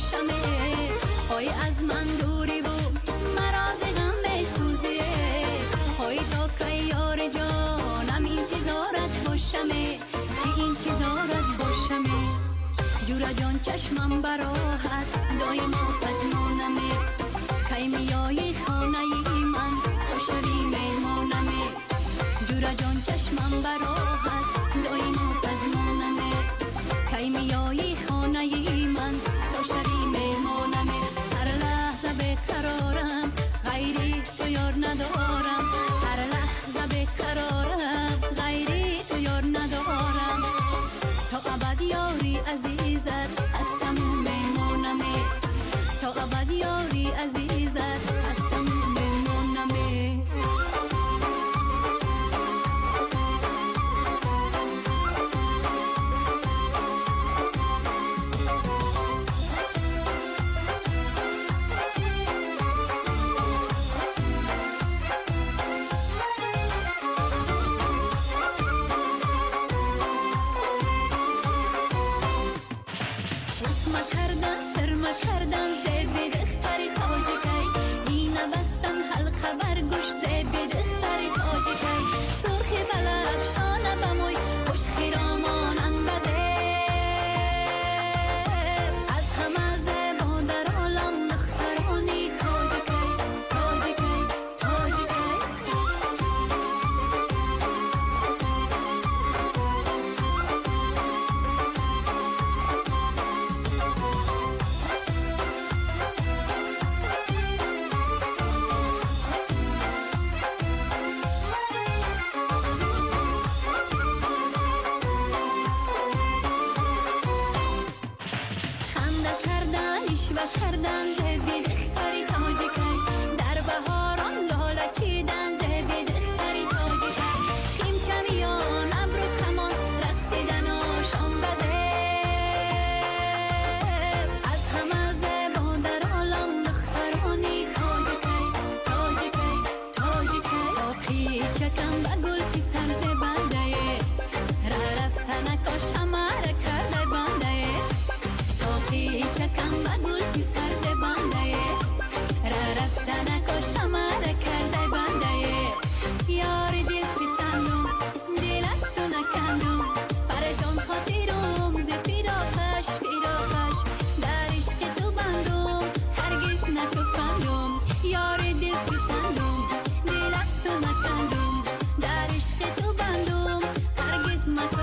باشمه های از من دوری و مراز غم بسوزیه های تا که یار جانم انتظارت باشمه که انتظارت باشمه جورا جان چشمم براحت دایما پزمانمه کی میایی خانه من تو شبی مهمانمه جورا جان چشمم براحت دایما پزمانمه کی میایی خانه من تو شبی مهمانمه هر لحظه بقرارم غیری تو یار ندارم هر لحظه بقرارم غیری تو یار ندارم تا ابد یاری عزیزت هستم مهمانمه تا ابد یاری عزیزت هستم مهمانمه my